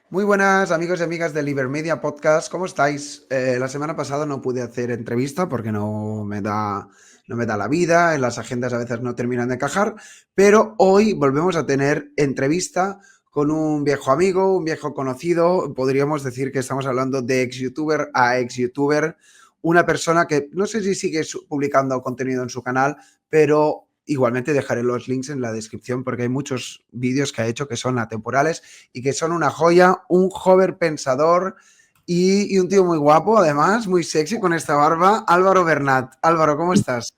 Muy buenas amigos y amigas del Ibermedia Podcast, ¿cómo estáis? La semana pasada no pude hacer entrevista porque no me da la vida, en las agendas a veces no terminan de encajar, pero hoy volvemos a tener entrevista con un viejo amigo, un viejo conocido, podríamos decir que estamos hablando de ex-youtuber a ex-youtuber, una persona que no sé si sigue publicando contenido en su canal, pero igualmente dejaré los links en la descripción porque hay muchos vídeos que ha hecho que son atemporales y que son una joya, un joven pensador y un tío muy guapo, además, muy sexy con esta barba, Álvaro Bernat. Álvaro, ¿cómo estás?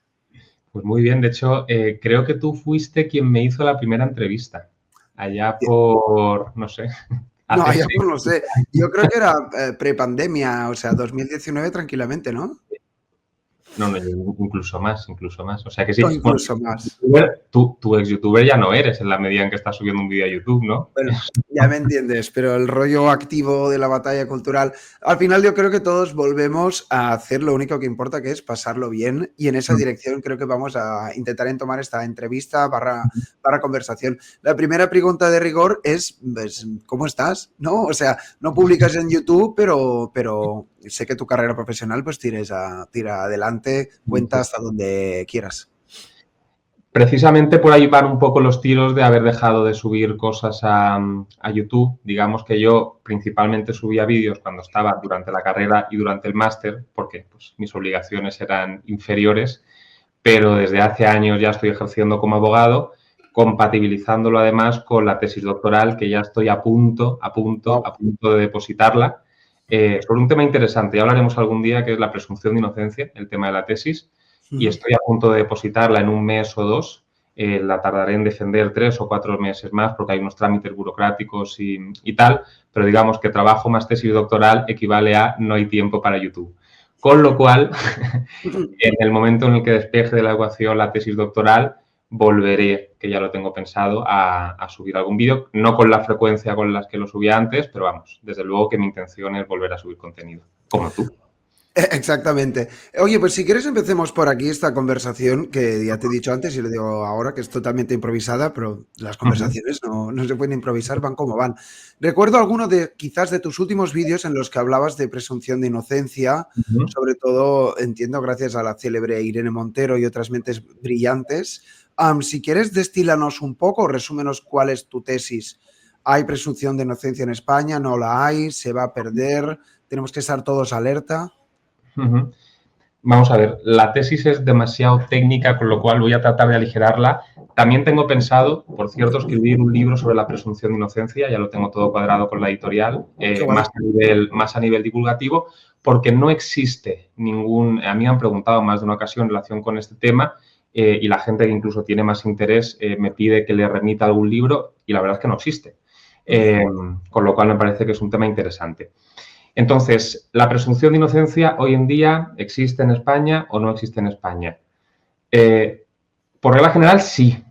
Pues muy bien, de hecho, creo que tú fuiste quien me hizo la primera entrevista, allá por, no sé, No, hace ya seis. pues no sé. Yo creo que era prepandemia, o sea, 2019 tranquilamente, ¿no? No, no, incluso más. O sea que O sí, bueno, incluso más. tu ex youtuber ya no eres en la medida en que estás subiendo un vídeo a YouTube, ¿no? Bueno, ya me entiendes, pero el rollo activo de la batalla cultural, al final yo creo que todos volvemos a hacer lo único que importa, que es pasarlo bien, y en esa dirección creo que vamos a intentar tomar esta entrevista para conversación. La primera pregunta de rigor es, pues, ¿cómo estás? ¿No? O sea, no publicas en YouTube, pero sé que tu carrera profesional pues tira adelante, cuenta hasta donde quieras. Precisamente por ahí van un poco los tiros de haber dejado de subir cosas a YouTube. Digamos que yo principalmente subía vídeos cuando estaba durante la carrera y durante el máster, porque pues, mis obligaciones eran inferiores, pero desde hace años ya estoy ejerciendo como abogado, compatibilizándolo además con la tesis doctoral, que ya estoy Wow. a punto de depositarla, sobre un tema interesante. Ya hablaremos algún día, que es la presunción de inocencia, el tema de la tesis, y estoy a punto de depositarla en un mes o dos. La tardaré en defender 3 o 4 meses más porque hay unos trámites burocráticos y tal, pero digamos que trabajo más tesis doctoral equivale a no hay tiempo para YouTube. Con lo cual, en el momento en el que despeje de la ecuación la tesis doctoral, volveré, que ya lo tengo pensado, a subir algún vídeo, no con la frecuencia con las que lo subía antes, pero vamos, desde luego que mi intención es volver a subir contenido, como tú. Exactamente. Oye, pues si quieres empecemos por aquí esta conversación que ya te he dicho antes y lo digo ahora que es totalmente improvisada, pero las Uh -huh. conversaciones no se pueden improvisar, van como van. Recuerdo alguno de quizás de tus últimos vídeos en los que hablabas de presunción de inocencia, Uh -huh. sobre todo, entiendo, gracias a la célebre Irene Montero y otras mentes brillantes. Si quieres, destílanos un poco, resúmenos cuál es tu tesis. ¿Hay presunción de inocencia en España? ¿No la hay? ¿Se va a perder? ¿Tenemos que estar todos alerta? Uh -huh. Vamos a ver, la tesis es demasiado técnica, con lo cual voy a tratar de aligerarla. También tengo pensado, por cierto, escribir un libro sobre la presunción de inocencia, ya lo tengo todo cuadrado con la editorial, Qué guay. más a nivel divulgativo, porque no existe ningún... A mí me han preguntado más de una ocasión en relación con este tema y la gente que incluso tiene más interés me pide que le remita algún libro y la verdad es que no existe. Con lo cual me parece que es un tema interesante. Entonces, ¿la presunción de inocencia hoy en día existe en España o no existe en España? Por regla general, sí.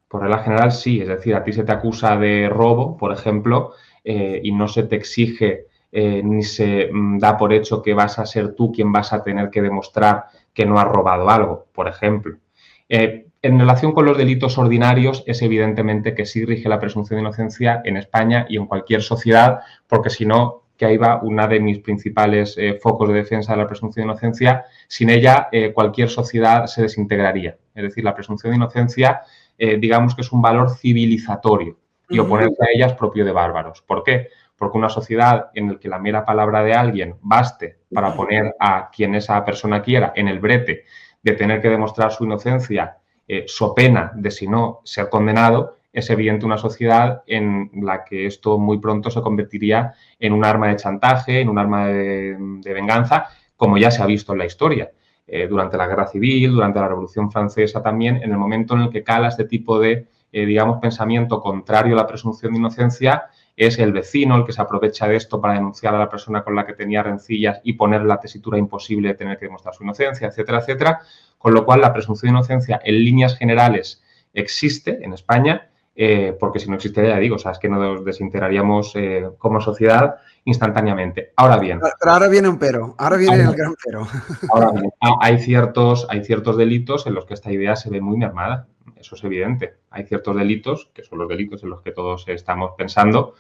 Por regla general, sí. Es decir, a ti se te acusa de robo, por ejemplo, y no se te exige ni se da por hecho que vas a ser tú quien vas a tener que demostrar que no has robado algo, por ejemplo. En relación con los delitos ordinarios, es evidentemente que sí rige la presunción de inocencia en España y en cualquier sociedad, porque si no, que ahí va una de mis principales focos de defensa de la presunción de inocencia, sin ella cualquier sociedad se desintegraría. Es decir, la presunción de inocencia, digamos que es un valor civilizatorio y oponerse a ella es propio de bárbaros. ¿Por qué? Porque una sociedad en la que la mera palabra de alguien baste para poner a quien esa persona quiera en el brete de tener que demostrar su inocencia so pena de, si no, ser condenado, es evidente una sociedad en la que esto muy pronto se convertiría en un arma de chantaje, en un arma de venganza, como ya se ha visto en la historia. Durante la Guerra Civil, durante la Revolución Francesa también, en el momento en el que cala este tipo de, digamos, pensamiento contrario a la presunción de inocencia, es el vecino el que se aprovecha de esto para denunciar a la persona con la que tenía rencillas y poner la tesitura imposible de tener que demostrar su inocencia, etcétera, etcétera. Con lo cual, la presunción de inocencia en líneas generales existe en España, porque si no existiera, ya digo, o sea, es que nos desintegraríamos como sociedad instantáneamente. Ahora bien, Pero ahora viene un pero, ahora viene el gran pero. hay ciertos delitos en los que esta idea se ve muy mermada. Eso es evidente. Hay ciertos delitos, que son los delitos en los que todos estamos pensando,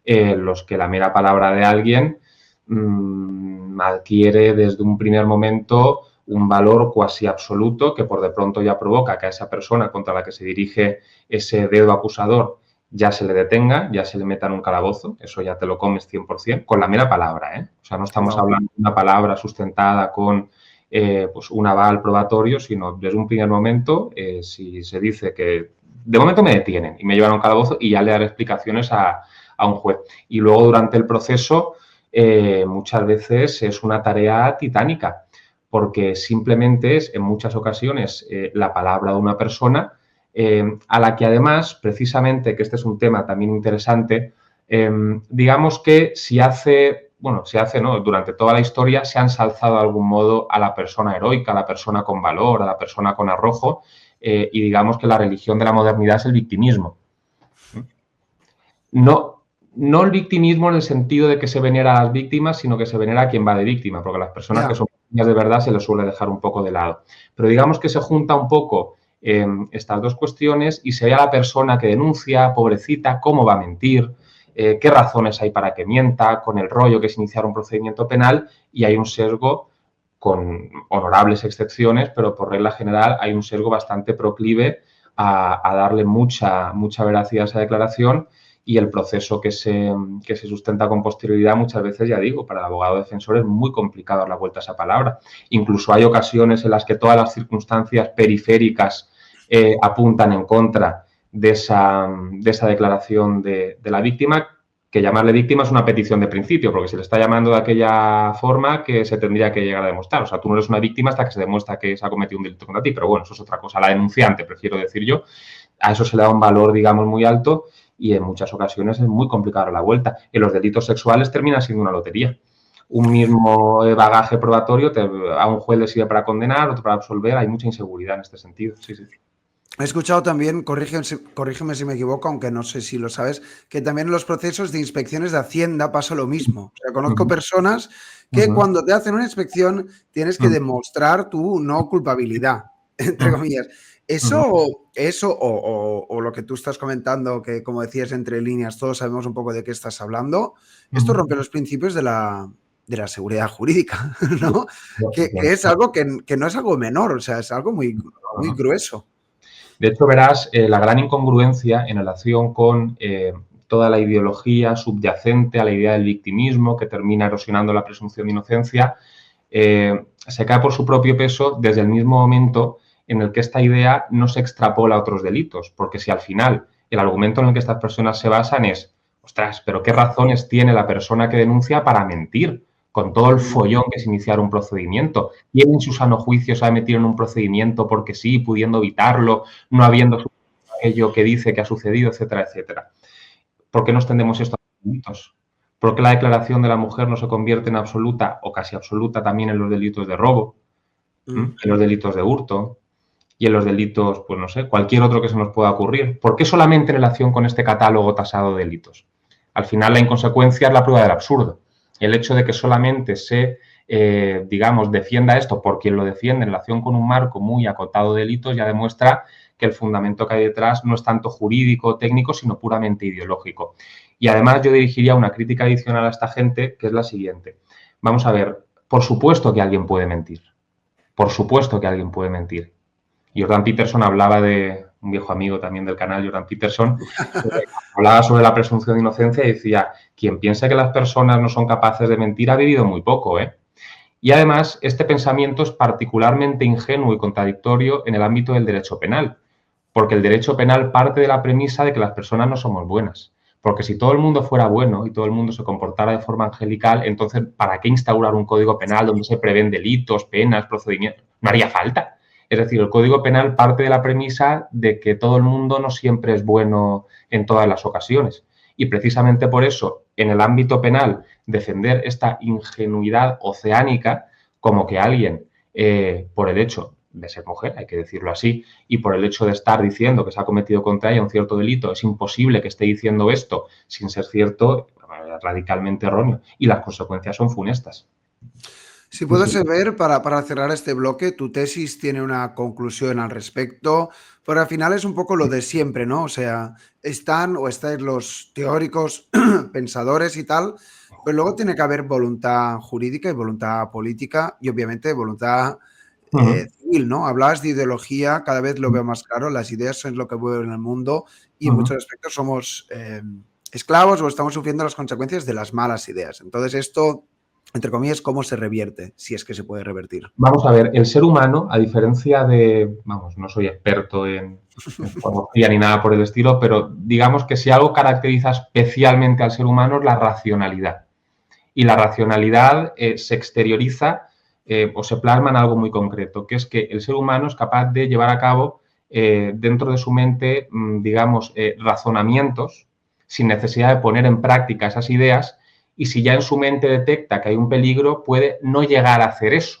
los que la mera palabra de alguien adquiere desde un primer momento un valor cuasi absoluto que por de pronto ya provoca que a esa persona contra la que se dirige ese dedo acusador ya se le detenga, ya se le meta en un calabozo, eso ya te lo comes 100%, con la mera palabra, ¿eh? O sea, no estamos hablando de una palabra sustentada con pues un aval probatorio, sino desde un primer momento, si se dice que de momento me detienen y me llevan a un calabozo y ya le daré explicaciones a un juez. Y luego durante el proceso muchas veces es una tarea titánica, porque simplemente es en muchas ocasiones la palabra de una persona a la que además, precisamente, que este es un tema también interesante, digamos que si hace, ¿no? Durante toda la historia se ha ensalzado de algún modo a la persona heroica, a la persona con valor, a la persona con arrojo, y digamos que la religión de la modernidad es el victimismo. No el victimismo en el sentido de que se venera a las víctimas, sino que se venera a quien va de víctima, porque a las personas que son víctimas de verdad se les suele dejar un poco de lado. Pero digamos que se junta un poco estas dos cuestiones y se ve a la persona que denuncia, pobrecita, cómo va a mentir, qué razones hay para que mienta, con el rollo que es iniciar un procedimiento penal, y hay un sesgo, con honorables excepciones, pero por regla general hay un sesgo bastante proclive a darle mucha veracidad a esa declaración, y el proceso que se sustenta con posterioridad muchas veces, ya digo, para el abogado defensor es muy complicado dar la vuelta a esa palabra. Incluso hay ocasiones en las que todas las circunstancias periféricas apuntan en contra de esa declaración de la víctima, que llamarle víctima es una petición de principio, porque se le está llamando de aquella forma que se tendría que llegar a demostrar. O sea, tú no eres una víctima hasta que se demuestra que se ha cometido un delito contra ti, pero bueno, eso es otra cosa. La denunciante, prefiero decir yo, a eso se le da un valor, digamos, muy alto, y en muchas ocasiones es muy complicado la vuelta. En los delitos sexuales termina siendo una lotería. Un mismo bagaje probatorio a un juez le sirve para condenar, otro para absolver. Hay mucha inseguridad en este sentido. Sí. He escuchado también, corrígeme si me equivoco, aunque no sé si lo sabes, que también en los procesos de inspecciones de Hacienda pasa lo mismo. O sea, conozco personas que cuando te hacen una inspección tienes que demostrar tu no culpabilidad, entre comillas. Eso o lo que tú estás comentando, que como decías entre líneas, todos sabemos un poco de qué estás hablando, esto rompe los principios de la seguridad jurídica, ¿no? Que es algo que no es algo menor, o sea, es algo muy grueso. De hecho, verás la gran incongruencia en relación con toda la ideología subyacente a la idea del victimismo que termina erosionando la presunción de inocencia, se cae por su propio peso desde el mismo momento en el que esta idea no se extrapola a otros delitos, porque si al final el argumento en el que estas personas se basan es, ostras, pero ¿qué razones tiene la persona que denuncia para mentir? Con todo el follón que es iniciar un procedimiento. ¿Quién en su sano juicio se ha metido en un procedimiento porque sí, pudiendo evitarlo, no habiendo sucedido aquello que dice que ha sucedido, etcétera, etcétera? ¿Por qué no extendemos esto a los delitos? ¿Por qué la declaración de la mujer no se convierte en absoluta o casi absoluta también en los delitos de robo, en los delitos de hurto y en los delitos, pues no sé, cualquier otro que se nos pueda ocurrir? ¿Por qué solamente en relación con este catálogo tasado de delitos? Al final, la inconsecuencia es la prueba del absurdo. El hecho de que solamente se, digamos, defienda esto por quien lo defiende en relación con un marco muy acotado de delitos ya demuestra que el fundamento que hay detrás no es tanto jurídico o técnico, sino puramente ideológico. Y además yo dirigiría una crítica adicional a esta gente, que es la siguiente. Vamos a ver, por supuesto que alguien puede mentir. Por supuesto que alguien puede mentir. Jordan Peterson hablaba de un viejo amigo también del canal, Jordan Peterson, hablaba sobre la presunción de inocencia y decía, quien piensa que las personas no son capaces de mentir ha vivido muy poco, ¿eh? Y además, este pensamiento es particularmente ingenuo y contradictorio en el ámbito del derecho penal, porque el derecho penal parte de la premisa de que las personas no somos buenas. Porque si todo el mundo fuera bueno y todo el mundo se comportara de forma angelical, entonces, ¿para qué instaurar un código penal donde se prevén delitos, penas, procedimientos? No haría falta. Es decir, el Código Penal parte de la premisa de que todo el mundo no siempre es bueno en todas las ocasiones. Y precisamente por eso, en el ámbito penal, defender esta ingenuidad oceánica, como que alguien, por el hecho de ser mujer, hay que decirlo así, y por el hecho de estar diciendo que se ha cometido contra ella un cierto delito, es imposible que esté diciendo esto sin ser cierto, radicalmente erróneo. Y las consecuencias son funestas. Si puedo saber, para cerrar este bloque, tu tesis tiene una conclusión al respecto, Pero al final es un poco lo de siempre, ¿no? O sea, estáis los teóricos, pensadores y tal, pero luego tiene que haber voluntad jurídica y voluntad política y obviamente voluntad Ujú, civil, ¿no? Hablabas de ideología, cada vez lo veo más claro, las ideas son lo que mueve en el mundo y en ujú. muchos aspectos somos esclavos o estamos sufriendo las consecuencias de las malas ideas. Entonces esto, entre comillas, ¿cómo se revierte? Si es que se puede revertir. Vamos a ver, el ser humano, a diferencia de, vamos, no soy experto en psicología ni nada por el estilo, pero digamos que si algo caracteriza especialmente al ser humano es la racionalidad. Y la racionalidad se exterioriza o se plasma en algo muy concreto, que es que el ser humano es capaz de llevar a cabo dentro de su mente, digamos, razonamientos sin necesidad de poner en práctica esas ideas y si ya en su mente detecta que hay un peligro, puede no llegar a hacer eso.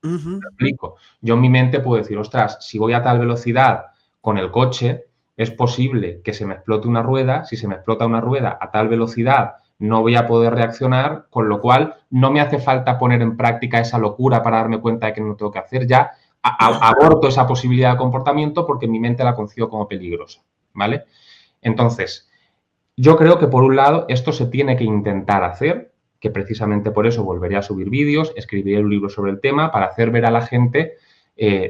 Ujú. Me explico. Yo en mi mente puedo decir, ostras, si voy a tal velocidad con el coche, es posible que se me explote una rueda. Si se me explota una rueda a tal velocidad, no voy a poder reaccionar, con lo cual no me hace falta poner en práctica esa locura para darme cuenta de que no lo tengo que hacer. Ya aborto esa posibilidad de comportamiento porque mi mente la concibo como peligrosa, ¿vale? Entonces, yo creo que por un lado esto se tiene que intentar hacer, que precisamente por eso volveré a subir vídeos, escribiré un libro sobre el tema para hacer ver a la gente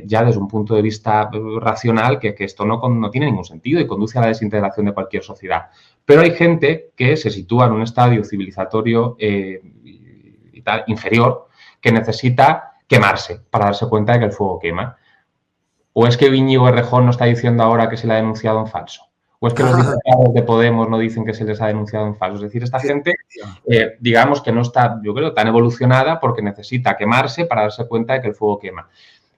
ya desde un punto de vista racional que esto no tiene ningún sentido y conduce a la desintegración de cualquier sociedad. Pero hay gente que se sitúa en un estadio civilizatorio y tal, inferior que necesita quemarse para darse cuenta de que el fuego quema. ¿O es que Íñigo Errejón no está diciendo ahora que se le ha denunciado en falso? ¿O es que los diputados de Podemos no dicen que se les ha denunciado en falso? Es decir, esta Sí, gente, tío. digamos que no está, yo creo, tan evolucionada porque necesita quemarse para darse cuenta de que el fuego quema.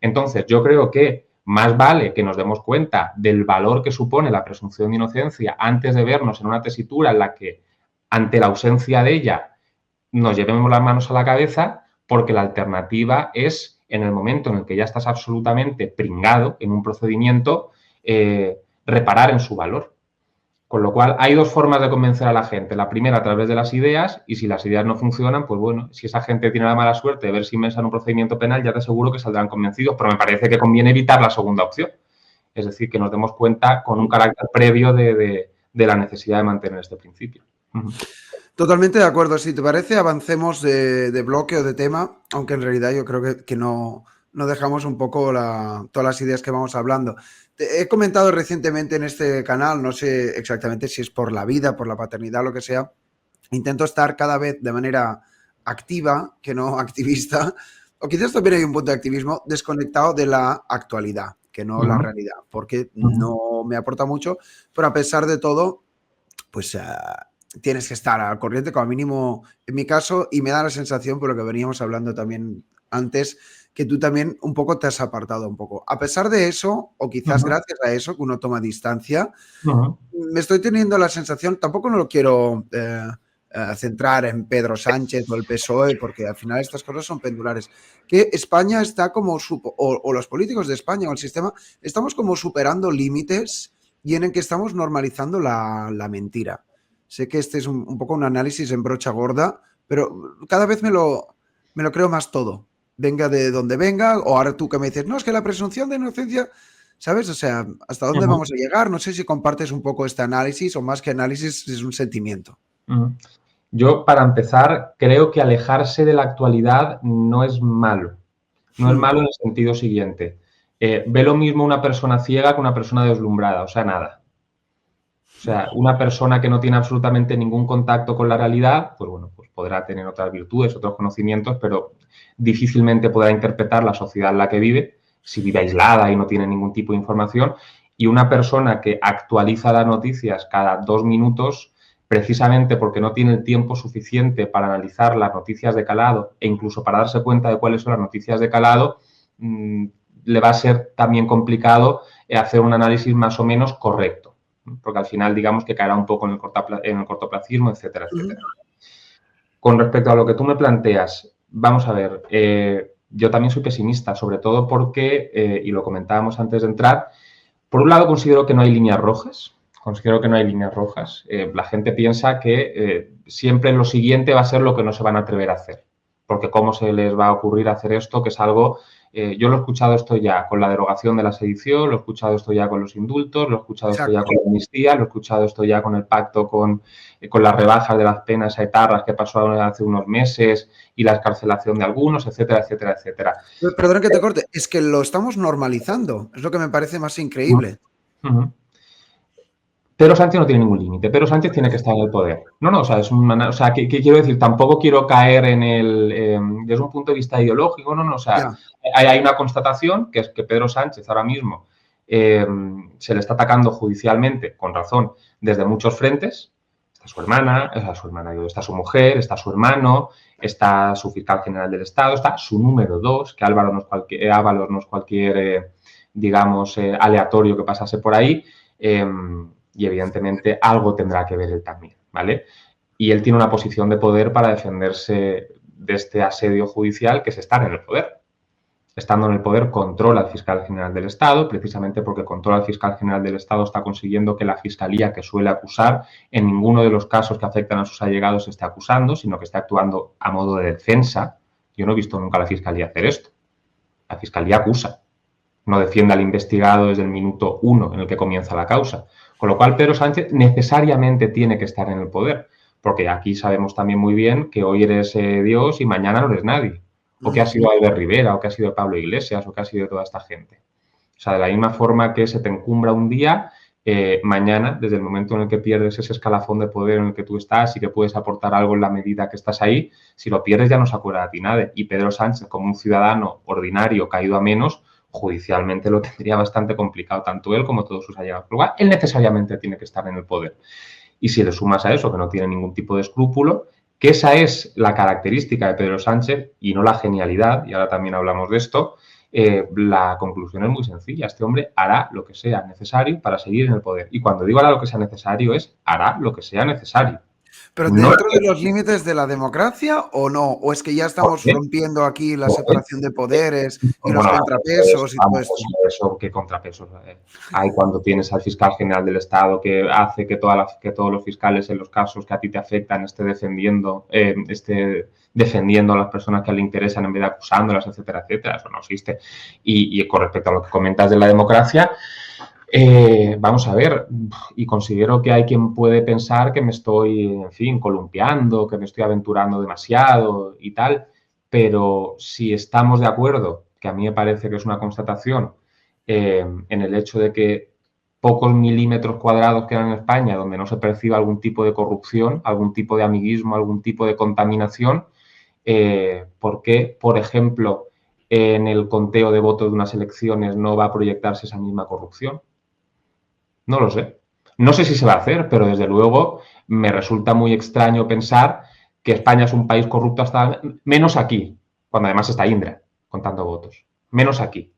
Entonces, yo creo que más vale que nos demos cuenta del valor que supone la presunción de inocencia antes de vernos en una tesitura en la que, ante la ausencia de ella, nos llevemos las manos a la cabeza, porque la alternativa es, en el momento en el que ya estás absolutamente pringado en un procedimiento, reparar en su valor. Con lo cual, hay dos formas de convencer a la gente. La primera, a través de las ideas, y si las ideas no funcionan, pues bueno, si esa gente tiene la mala suerte de verse inmersa en un procedimiento penal, ya te aseguro que saldrán convencidos, pero me parece que conviene evitar la segunda opción. Es decir, que nos demos cuenta con un carácter previo de la necesidad de mantener este principio. Totalmente de acuerdo. Si te parece, avancemos de bloque o de tema, aunque en realidad yo creo que no dejamos un poco todas las ideas que vamos hablando. Te he comentado recientemente en este canal, no sé exactamente si es por la vida, por la paternidad, lo que sea, intento estar cada vez de manera activa, que no activista, o quizás también hay un punto de activismo desconectado de la actualidad, que no la realidad, porque no me aporta mucho, pero a pesar de todo, pues tienes que estar al corriente, como mínimo en mi caso, y me da la sensación, por lo que veníamos hablando también antes, que tú también un poco te has apartado un poco. A pesar de eso, o quizás gracias a eso, que uno toma distancia, me estoy teniendo la sensación, tampoco no lo quiero centrar en Pedro Sánchez o el PSOE, porque al final estas cosas son pendulares, que España está como, o los políticos de España o el sistema, estamos como superando límites y en el que estamos normalizando la mentira. Sé que este es un poco un análisis en brocha gorda, pero cada vez me lo creo más todo. Venga de donde venga, o ahora tú que me dices, no, es que la presunción de inocencia, ¿sabes? O sea, ¿hasta dónde vamos a llegar? No sé si compartes un poco este análisis o más que análisis es un sentimiento. Yo, para empezar, creo que alejarse de la actualidad no es malo. No es malo en el sentido siguiente. Ve lo mismo una persona ciega que una persona deslumbrada, o sea, nada. O sea, una persona que no tiene absolutamente ningún contacto con la realidad, pues bueno, pues podrá tener otras virtudes, otros conocimientos, pero difícilmente podrá interpretar la sociedad en la que vive, si vive aislada y no tiene ningún tipo de información. Y una persona que actualiza las noticias cada 2 minutos, precisamente porque no tiene el tiempo suficiente para analizar las noticias de calado e incluso para darse cuenta de cuáles son las noticias de calado, le va a ser también complicado hacer un análisis más o menos correcto, porque al final digamos que caerá un poco en el cortoplacismo, etcétera, etcétera. Con respecto a lo que tú me planteas, vamos a ver, yo también soy pesimista, sobre todo porque, y lo comentábamos antes de entrar, por un lado considero que no hay líneas rojas, la gente piensa que siempre lo siguiente va a ser lo que no se van a atrever a hacer, porque cómo se les va a ocurrir hacer esto, que es algo Yo lo he escuchado esto ya con la derogación de la sedición, lo he escuchado esto ya con los indultos, lo he escuchado esto ya con la amnistía, lo he escuchado esto ya con el pacto con las rebajas de las penas a etarras que pasó hace unos meses y la excarcelación de algunos, etcétera, etcétera, etcétera. Perdona que te corte, es que lo estamos normalizando, es lo que me parece más increíble. Pedro Sánchez no tiene ningún límite. Pedro Sánchez tiene que estar en el poder. No, o sea, ¿qué quiero decir? Tampoco quiero caer en desde un punto de vista ideológico, o sea, hay una constatación que es que Pedro Sánchez ahora mismo se le está atacando judicialmente, con razón, desde muchos frentes. Está su hermana, está su mujer, está su hermano, está su fiscal general del Estado, está su número 2, que Ábalos no es cualquier, digamos, aleatorio que pasase por ahí. Y evidentemente algo tendrá que ver él también, ¿vale? Y él tiene una posición de poder para defenderse de este asedio judicial, que es estar en el poder. Estando en el poder, controla al fiscal general del Estado, precisamente porque controla al fiscal general del Estado, está consiguiendo que la fiscalía que suele acusar, en ninguno de los casos que afectan a sus allegados esté acusando, sino que esté actuando a modo de defensa. Yo no he visto nunca a la fiscalía hacer esto. La fiscalía acusa, no defiende al investigado desde el minuto 1 en el que comienza la causa. Con lo cual, Pedro Sánchez necesariamente tiene que estar en el poder, porque aquí sabemos también muy bien que hoy eres Dios y mañana no eres nadie. O que ha sido Albert Rivera, o que ha sido Pablo Iglesias, o que ha sido toda esta gente. O sea, de la misma forma que se te encumbra un día, mañana, desde el momento en el que pierdes ese escalafón de poder en el que tú estás y que puedes aportar algo en la medida que estás ahí, si lo pierdes ya no se acuerda de ti nadie. Y Pedro Sánchez, como un ciudadano ordinario caído a menos, judicialmente lo tendría bastante complicado, tanto él como todos sus allegados. Por lo cual, él necesariamente tiene que estar en el poder. Y si le sumas a eso, que no tiene ningún tipo de escrúpulo, que esa es la característica de Pedro Sánchez y no la genialidad, y ahora también hablamos de esto, la conclusión es muy sencilla. Este hombre hará lo que sea necesario para seguir en el poder. Y cuando digo hará lo que sea necesario, hará lo que sea necesario. ¿Pero dentro de los límites de la democracia o no? ¿O es que ya estamos rompiendo aquí la separación de poderes y los contrapesos y todo esto? Eso, ¿qué contrapesos hay cuando tienes al fiscal general del Estado que hace que todos los fiscales en los casos que a ti te afectan esté defendiendo a las personas que le interesan en vez de acusándolas, etcétera, etcétera? Eso no existe. Y con respecto a lo que comentas de la democracia, vamos a ver, y considero que hay quien puede pensar que me estoy, en fin, columpiando, que me estoy aventurando demasiado y tal, pero si estamos de acuerdo, que a mí me parece que es una constatación, en el hecho de que pocos milímetros cuadrados quedan en España donde no se perciba algún tipo de corrupción, algún tipo de amiguismo, algún tipo de contaminación, ¿por qué, por ejemplo, en el conteo de votos de unas elecciones no va a proyectarse esa misma corrupción? No lo sé. No sé si se va a hacer, pero desde luego me resulta muy extraño pensar que España es un país corrupto hasta menos aquí, cuando además está Indra contando votos. Menos aquí.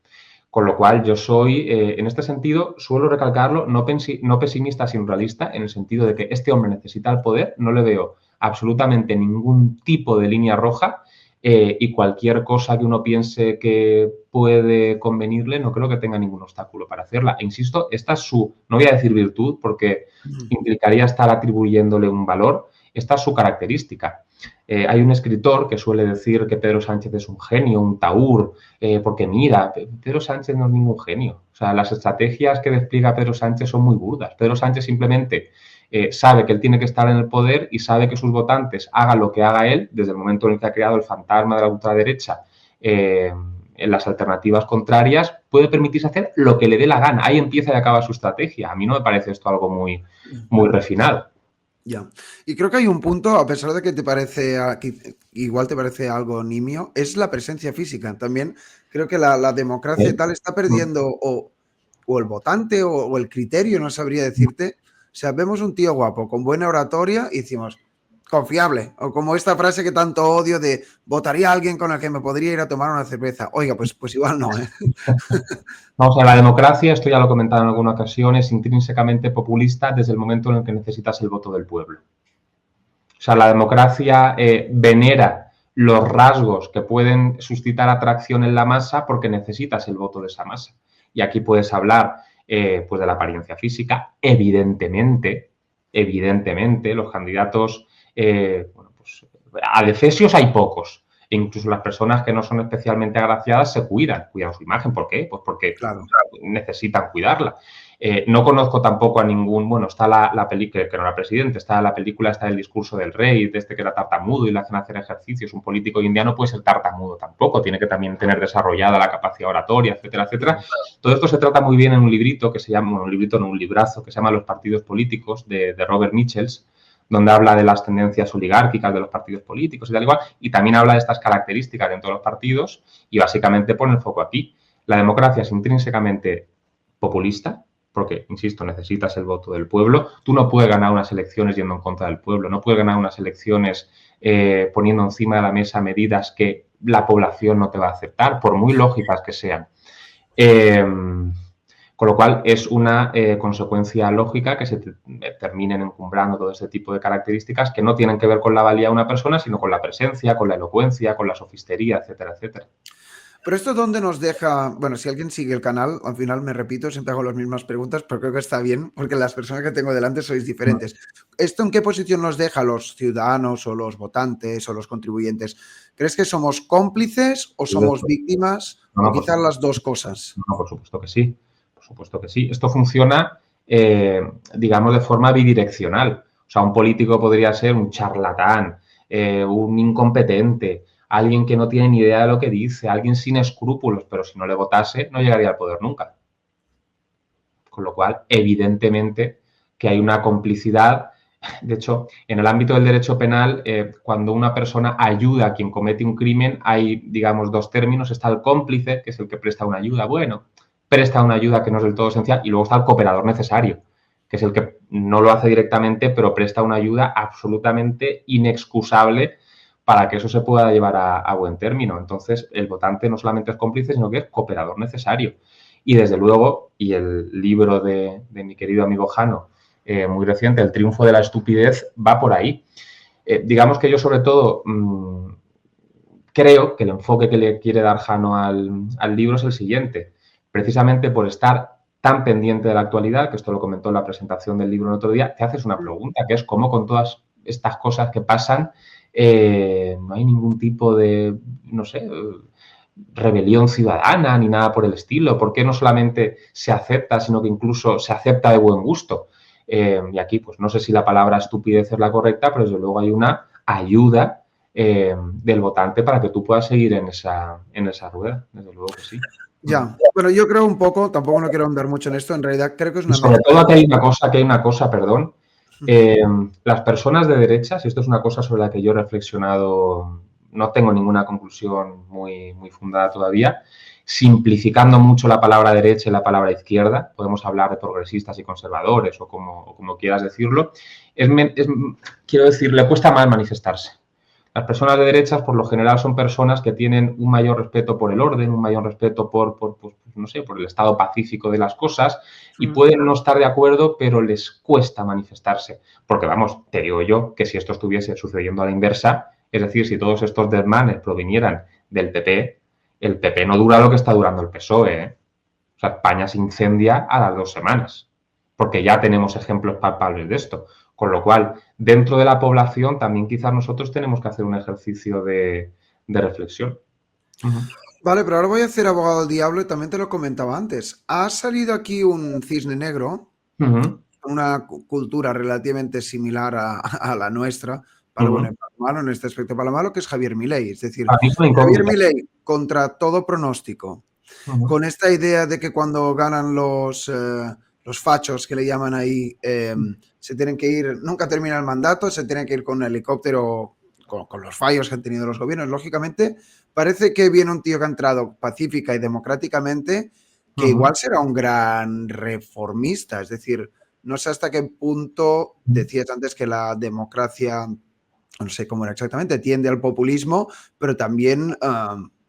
Con lo cual yo soy, en este sentido, suelo recalcarlo, no pesimista, sino realista, en el sentido de que este hombre necesita el poder, no le veo absolutamente ningún tipo de línea roja, y cualquier cosa que uno piense que puede convenirle, no creo que tenga ningún obstáculo para hacerla. E insisto, esta es su, no voy a decir virtud, porque implicaría estar atribuyéndole un valor, esta es su característica. Hay un escritor que suele decir que Pedro Sánchez es un genio, un taur, porque mira, Pedro Sánchez no es ningún genio. O sea, las estrategias que despliega Pedro Sánchez son muy burdas. Pedro Sánchez simplemente sabe que él tiene que estar en el poder y sabe que sus votantes hagan lo que haga él, desde el momento en el que ha creado el fantasma de la ultraderecha, en las alternativas contrarias, puede permitirse hacer lo que le dé la gana. Ahí empieza y acaba su estrategia. A mí no me parece esto algo muy, muy refinado. Ya. Y creo que hay un punto, a pesar de que te parece, igual te parece algo nimio, es la presencia física. También creo que la democracia y tal está perdiendo o el votante o el criterio, no sabría decirte. O sea, vemos un tío guapo, con buena oratoria y decimos, confiable. O como esta frase que tanto odio de, votaría a alguien con el que me podría ir a tomar una cerveza. Oiga, pues igual no, ¿eh? Vamos a ver, la democracia, esto ya lo he comentado en alguna ocasión, es intrínsecamente populista desde el momento en el que necesitas el voto del pueblo. O sea, la democracia venera los rasgos que pueden suscitar atracción en la masa porque necesitas el voto de esa masa. Y aquí puedes hablar pues de la apariencia física. Evidentemente, los candidatos, bueno, pues adefesios hay pocos. e incluso las personas que no son especialmente agraciadas se cuidan su imagen. ¿Por qué? Pues porque necesitan cuidarla. No conozco tampoco a ningún, bueno, está la película, que no era presidente, está la película, está el discurso del rey, de este que era tartamudo y le hacen hacer ejercicios. Un político indiano no puede ser tartamudo tampoco, tiene que también tener desarrollada la capacidad oratoria, etcétera, etcétera. Todo esto se trata muy bien en un librito que se llama, bueno, un librito, no, un librazo, que se llama Los partidos políticos, de Robert Michels, donde habla de las tendencias oligárquicas de los partidos políticos y tal igual, y también habla de estas características dentro de los partidos y básicamente pone el foco aquí. La democracia es intrínsecamente populista, porque, insisto, necesitas el voto del pueblo. Tú no puedes ganar unas elecciones yendo en contra del pueblo, no puedes ganar unas elecciones poniendo encima de la mesa medidas que la población no te va a aceptar, por muy lógicas que sean. Con lo cual, es una consecuencia lógica que se terminen encumbrando todo este tipo de características que no tienen que ver con la valía de una persona, sino con la presencia, con la elocuencia, con la sofistería, etcétera, etcétera. Pero esto dónde nos deja, bueno, si alguien sigue el canal, al final me repito, siempre hago las mismas preguntas, pero creo que está bien, porque las personas que tengo delante sois diferentes. ¿Esto en qué posición nos deja a los ciudadanos o los votantes o los contribuyentes? ¿Crees que somos cómplices o somos víctimas o quizás las dos cosas? No, por supuesto que sí, por supuesto que sí. Esto funciona, digamos, de forma bidireccional. O sea, un político podría ser un charlatán, un incompetente, alguien que no tiene ni idea de lo que dice, alguien sin escrúpulos, pero si no le votase no llegaría al poder nunca. Con lo cual, evidentemente que hay una complicidad. De hecho, en el ámbito del derecho penal, cuando una persona ayuda a quien comete un crimen, hay, digamos, dos términos. Está el cómplice, que es el que presta una ayuda. Bueno, presta una ayuda que no es del todo esencial. Y luego está el cooperador necesario, que es el que no lo hace directamente, pero presta una ayuda absolutamente inexcusable para que eso se pueda llevar a buen término. Entonces, el votante no solamente es cómplice, sino que es cooperador necesario. Y desde luego, y el libro de mi querido amigo Jano, muy reciente, El triunfo de la estupidez, va por ahí. Digamos que yo, sobre todo, creo que el enfoque que le quiere dar Jano al libro es el siguiente. Precisamente por estar tan pendiente de la actualidad, que esto lo comentó en la presentación del libro el otro día, te haces una pregunta, que es cómo con todas estas cosas que pasan no hay ningún tipo de, no sé, rebelión ciudadana ni nada por el estilo. ¿Por qué no solamente se acepta, sino que incluso se acepta de buen gusto? Y aquí, pues no sé si la palabra estupidez es la correcta, pero desde luego hay una ayuda del votante para que tú puedas seguir en esa rueda. Desde luego que sí. Ya, bueno, yo creo un poco, tampoco no quiero andar mucho en esto, en realidad creo que es una... Sobre todo que hay una cosa, perdón. Las personas de derechas, y esto es una cosa sobre la que yo he reflexionado, no tengo ninguna conclusión muy fundada todavía, simplificando mucho la palabra derecha y la palabra izquierda, podemos hablar de progresistas y conservadores o como quieras decirlo, quiero decir, le cuesta más manifestarse. Las personas de derechas, por lo general, son personas que tienen un mayor respeto por el orden, un mayor respeto por no sé, por el estado pacífico de las cosas y pueden no estar de acuerdo, pero les cuesta manifestarse. Porque, vamos, te digo yo que si esto estuviese sucediendo a la inversa, es decir, si todos estos desmanes provinieran del PP, el PP no dura lo que está durando el PSOE, ¿eh? O sea, España se incendia a las 2 semanas, porque ya tenemos ejemplos palpables de esto. Con lo cual, dentro de la población también quizás nosotros tenemos que hacer un ejercicio de reflexión. Vale, pero ahora voy a hacer abogado del diablo y también te lo comentaba antes. Ha salido aquí un cisne negro, una cultura relativamente similar a la nuestra, para lo bueno y para lo malo, en este aspecto para lo malo, que es Javier Milei. Es decir, Javier Milei, contra todo pronóstico, con esta idea de que cuando ganan los fachos, que le llaman ahí, se tienen que ir, nunca termina el mandato, se tienen que ir con un helicóptero, con los fallos que han tenido los gobiernos. Lógicamente, parece que viene un tío que ha entrado pacífica y democráticamente, que igual será un gran reformista. Es decir, no sé hasta qué punto, decías antes que la democracia, no sé cómo era exactamente, tiende al populismo, pero también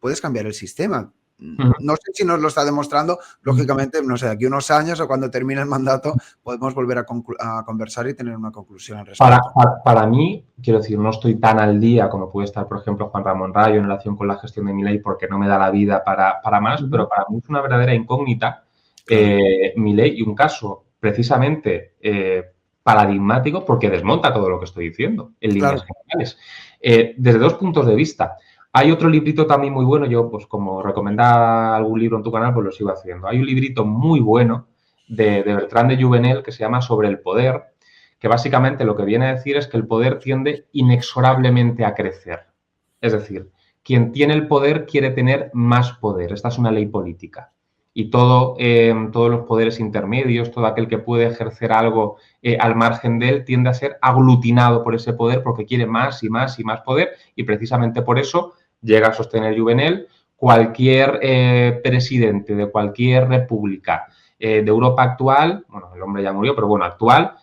puedes cambiar el sistema. No sé si nos lo está demostrando, lógicamente, no sé, de aquí a unos años o cuando termine el mandato podemos volver a conversar y tener una conclusión al respecto. Para mí, quiero decir, no estoy tan al día como puede estar, por ejemplo, Juan Ramón Rayo en relación con la gestión de Milei porque no me da la vida para más, pero para mí es una verdadera incógnita Milei y un caso precisamente paradigmático porque desmonta todo lo que estoy diciendo en líneas generales. Desde 2 puntos de vista. Hay otro librito también muy bueno, yo pues como recomendaba algún libro en tu canal, pues lo sigo haciendo. Hay un librito muy bueno de Bertrand de Juvenel que se llama Sobre el poder, que básicamente lo que viene a decir es que el poder tiende inexorablemente a crecer. Es decir, quien tiene el poder quiere tener más poder. Esta es una ley política. Y todos los poderes intermedios, todo aquel que puede ejercer algo al margen de él, tiende a ser aglutinado por ese poder porque quiere más y más y más poder. Y precisamente por eso llega a sostener Juvenel, cualquier presidente de cualquier república de Europa actual, bueno, el hombre ya murió, pero bueno, actual,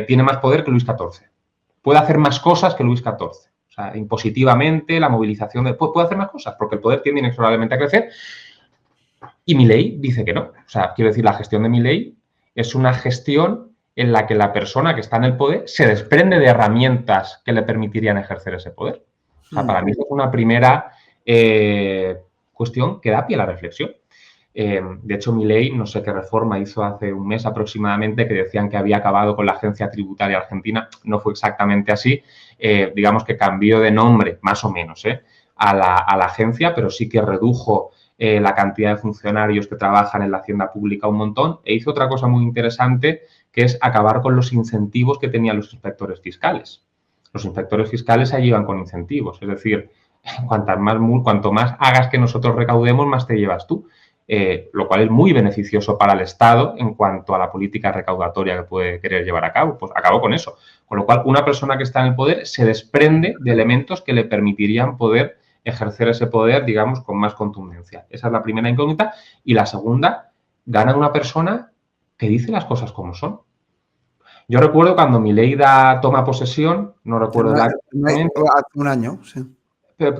tiene más poder que Luis XIV. Puede hacer más cosas que Luis XIV. O sea, impositivamente, la movilización puede hacer más cosas, porque el poder tiende inexorablemente a crecer. Y Milei dice que no. O sea, quiero decir, la gestión de Milei es una gestión en la que la persona que está en el poder se desprende de herramientas que le permitirían ejercer ese poder. O sea, para mí es una primera cuestión que da pie a la reflexión. De hecho, Milei, no sé qué reforma hizo hace un mes aproximadamente, que decían que había acabado con la agencia tributaria argentina. No fue exactamente así. Digamos que cambió de nombre, más o menos, a la agencia, pero sí que redujo la cantidad de funcionarios que trabajan en la hacienda pública un montón. E hizo otra cosa muy interesante, que es acabar con los incentivos que tenían los inspectores fiscales. Los inspectores fiscales allí iban con incentivos. Es decir, cuanto más hagas que nosotros recaudemos, más te llevas tú. Lo cual es muy beneficioso para el Estado en cuanto a la política recaudatoria que puede querer llevar a cabo. Pues acabó con eso. Con lo cual, una persona que está en el poder se desprende de elementos que le permitirían poder ejercer ese poder, digamos, con más contundencia. Esa es la primera incógnita. Y la segunda, gana una persona que dice las cosas como son. Yo recuerdo cuando Milei toma posesión, no recuerdo el acto. Hace un año, sí.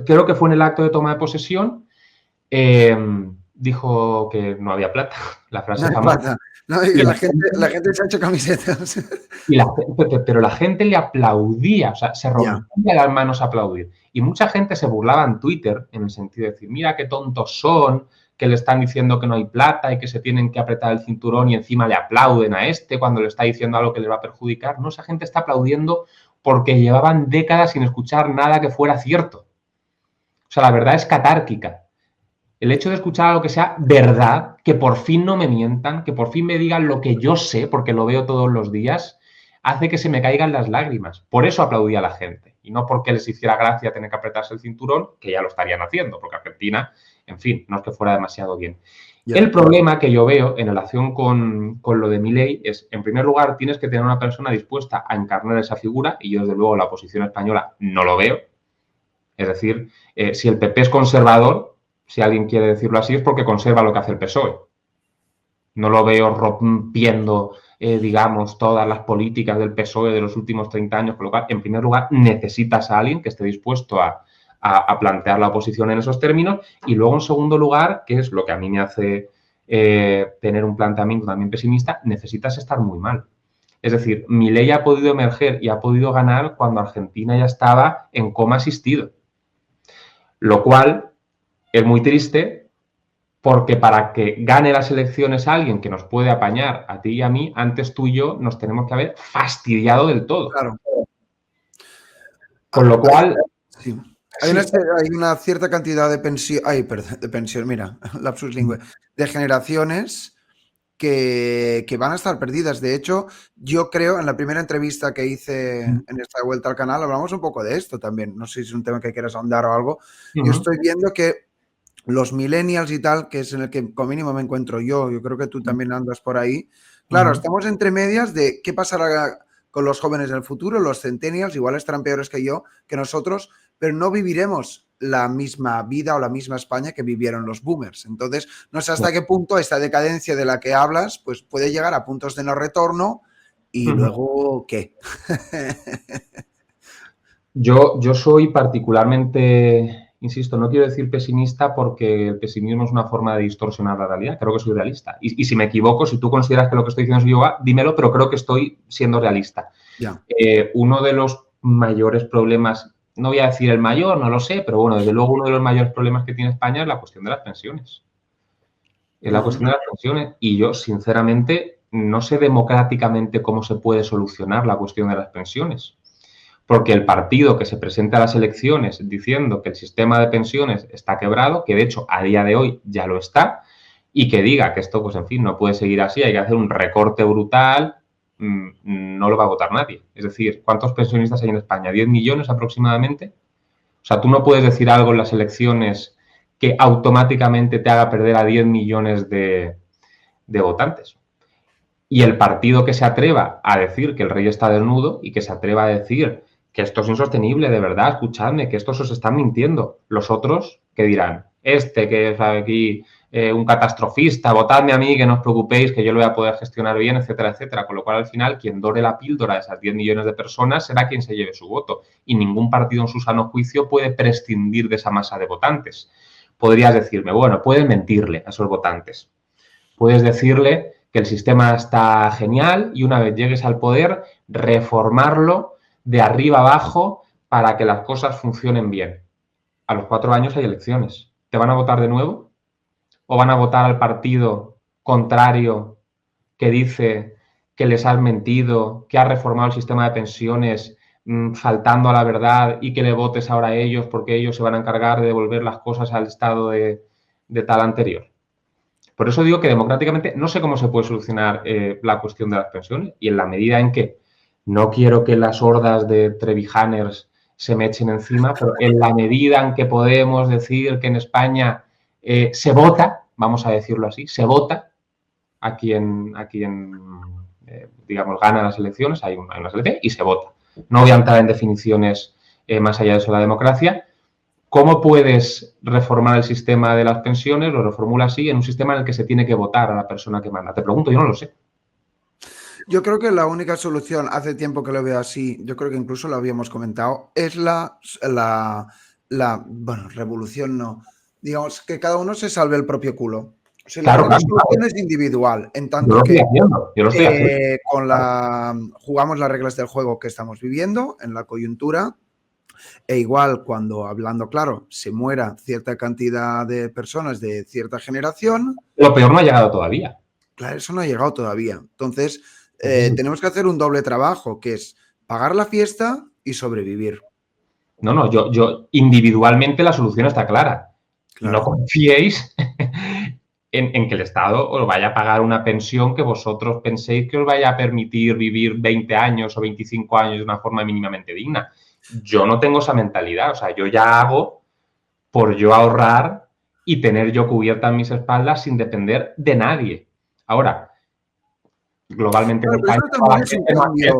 Creo que fue en el acto de toma de posesión. Dijo que no había plata, la frase famosa. No, y la gente se ha hecho camisetas. Pero la gente le aplaudía, o sea, se rompía las manos a aplaudir. Y mucha gente se burlaba en Twitter en el sentido de decir, mira qué tontos son, que le están diciendo que no hay plata y que se tienen que apretar el cinturón y encima le aplauden a este cuando le está diciendo algo que les va a perjudicar. No, esa gente está aplaudiendo porque llevaban décadas sin escuchar nada que fuera cierto. O sea, la verdad es catárquica. El hecho de escuchar algo que sea verdad, que por fin no me mientan, que por fin me digan lo que yo sé, porque lo veo todos los días, hace que se me caigan las lágrimas. Por eso aplaudía a la gente. Y no porque les hiciera gracia tener que apretarse el cinturón, que ya lo estarían haciendo, porque Argentina, en fin, no es que fuera demasiado bien. El problema que yo veo en relación con lo de Milei es, en primer lugar, tienes que tener una persona dispuesta a encarnar esa figura, y yo, desde luego, la oposición española no lo veo. Es decir, si el PP es conservador, si alguien quiere decirlo así, es porque conserva lo que hace el PSOE. No lo veo rompiendo, digamos, todas las políticas del PSOE de los últimos 30 años, con lo cual, en primer lugar, necesitas a alguien que esté dispuesto a plantear la oposición en esos términos, y luego, en segundo lugar, que es lo que a mí me hace tener un planteamiento también pesimista, necesitas estar muy mal. Es decir, Milei ha podido emerger y ha podido ganar cuando Argentina ya estaba en coma asistido, lo cual es muy triste, porque para que gane las elecciones alguien que nos puede apañar a ti y a mí, antes tú y yo nos tenemos que haber fastidiado del todo. Claro. Con lo cual... Sí. Hay una cierta cantidad de pensión, mira, lapsus lingüe, de generaciones que van a estar perdidas. De hecho, yo creo, en la primera entrevista que hice en esta vuelta al canal, hablamos un poco de esto también. No sé si es un tema que quieras ahondar o algo. Yo estoy viendo que los millennials y tal, que es en el que como mínimo me encuentro yo creo que tú también andas por ahí. Claro, estamos entre medias de qué pasará con los jóvenes del futuro, los centennials, igual estarán peores que nosotros, pero no viviremos la misma vida o la misma España que vivieron los boomers. Entonces, no sé hasta qué punto esta decadencia de la que hablas, pues puede llegar a puntos de no retorno y luego, ¿qué? Yo soy particularmente... Insisto, no quiero decir pesimista porque el pesimismo es una forma de distorsionar la realidad. Creo que soy realista. Y si me equivoco, si tú consideras que lo que estoy diciendo es yoga, dímelo, pero creo que estoy siendo realista. Uno de los mayores problemas, no voy a decir el mayor, no lo sé, pero bueno, desde luego uno de los mayores problemas que tiene España es la cuestión de las pensiones. Es la cuestión de las pensiones. Y yo, sinceramente, no sé democráticamente cómo se puede solucionar la cuestión de las pensiones. porque el partido que se presenta a las elecciones diciendo que el sistema de pensiones está quebrado, que de hecho a día de hoy ya lo está, y que diga que esto, pues en fin, no puede seguir así, hay que hacer un recorte brutal, no lo va a votar nadie. Es decir, ¿cuántos pensionistas hay en España? ¿10 millones aproximadamente? O sea, tú no puedes decir algo en las elecciones que automáticamente te haga perder a 10 millones de votantes. Y el partido que se atreva a decir que el rey está desnudo y que se atreva a decir que esto es insostenible, de verdad, escuchadme, que estos os están mintiendo. Los otros, ¿qué dirán? Este que es aquí un catastrofista, votadme a mí, que no os preocupéis, que yo lo voy a poder gestionar bien, etcétera, etcétera. Con lo cual, al final, quien dore la píldora de esas 10 millones de personas será quien se lleve su voto. Y ningún partido en su sano juicio puede prescindir de esa masa de votantes. Podrías decirme, bueno, puedes mentirle a esos votantes. Puedes decirle que el sistema está genial y una vez llegues al poder, reformarlo de arriba abajo para que las cosas funcionen bien. A los 4 años hay elecciones. ¿Te van a votar de nuevo? ¿O van a votar al partido contrario que dice que les has mentido, que ha reformado el sistema de pensiones faltando a la verdad y que le votes ahora a ellos porque ellos se van a encargar de devolver las cosas al estado de tal anterior? Por eso digo que democráticamente no sé cómo se puede solucionar la cuestión de las pensiones y en la medida en que no quiero que las hordas de Trevijaners se me echen encima, pero en la medida en que podemos decir que en España se vota, vamos a decirlo así, se vota a quien digamos, gana las elecciones, hay unas elecciones y se vota. No voy a entrar en definiciones más allá de eso de la democracia. ¿Cómo puedes reformar el sistema de las pensiones? Lo reformula así en un sistema en el que se tiene que votar a la persona que manda. Te pregunto, yo no lo sé. Yo creo que la única solución, hace tiempo que lo veo así, yo creo que incluso lo habíamos comentado, es bueno, revolución no, digamos que cada uno se salve el propio culo. O sea, Claro, la claro, solución claro. es individual, en Yo tanto lo estoy que haciendo. Yo lo estoy haciendo. jugamos las reglas del juego que estamos viviendo en la coyuntura, e igual cuando, hablando claro, se muera cierta cantidad de personas de cierta generación. Lo peor no ha llegado todavía. Claro, eso no ha llegado todavía. Entonces, tenemos que hacer un doble trabajo, que es pagar la fiesta y sobrevivir. No, yo individualmente la solución está clara. Claro. No confiéis en que el Estado os vaya a pagar una pensión que vosotros penséis que os vaya a permitir vivir 20 años o 25 años de una forma mínimamente digna. Yo no tengo esa mentalidad. O sea, yo ya hago por yo ahorrar y tener yo cubierta en mis espaldas sin depender de nadie. Ahora, globalmente en España,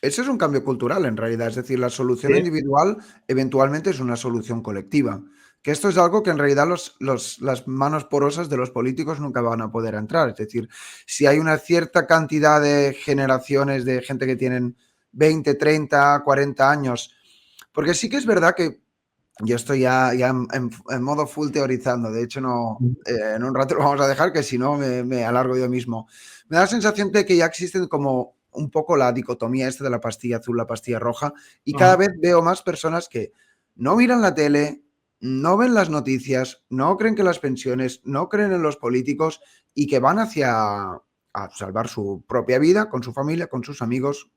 eso es un cambio cultural en realidad, es decir, la solución individual eventualmente es una solución colectiva, que esto es algo que en realidad las manos porosas de los políticos nunca van a poder entrar, es decir, si hay una cierta cantidad de generaciones de gente que tienen 20, 30, 40 años, porque sí que es verdad que yo estoy ya en modo full teorizando, de hecho no, en un rato lo vamos a dejar que si no me alargo yo mismo. Me da la sensación de que ya existen como un poco la dicotomía esta de la pastilla azul, la pastilla roja, y cada vez veo más personas que no miran la tele, no ven las noticias, no creen que las pensiones, no creen en los políticos y que van hacia a salvar su propia vida, con su familia, con sus amigos,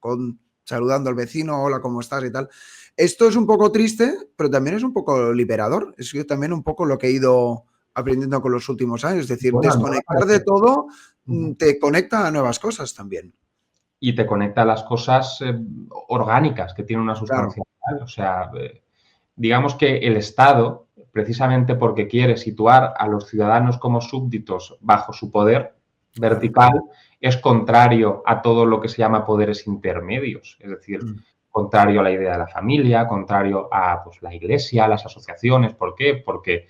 saludando al vecino, hola, ¿cómo estás? Y tal. Esto es un poco triste, pero también es un poco liberador. Es también un poco lo que he ido aprendiendo con los últimos años. Es decir, desconectar de todo te conecta a nuevas cosas también. Y te conecta a las cosas orgánicas que tienen una sustancia. Claro. O sea, digamos que el Estado, precisamente porque quiere situar a los ciudadanos como súbditos bajo su poder vertical, es contrario a todo lo que se llama poderes intermedios. Es decir, contrario a la idea de la familia, contrario a pues, la iglesia, las asociaciones. ¿Por qué? Porque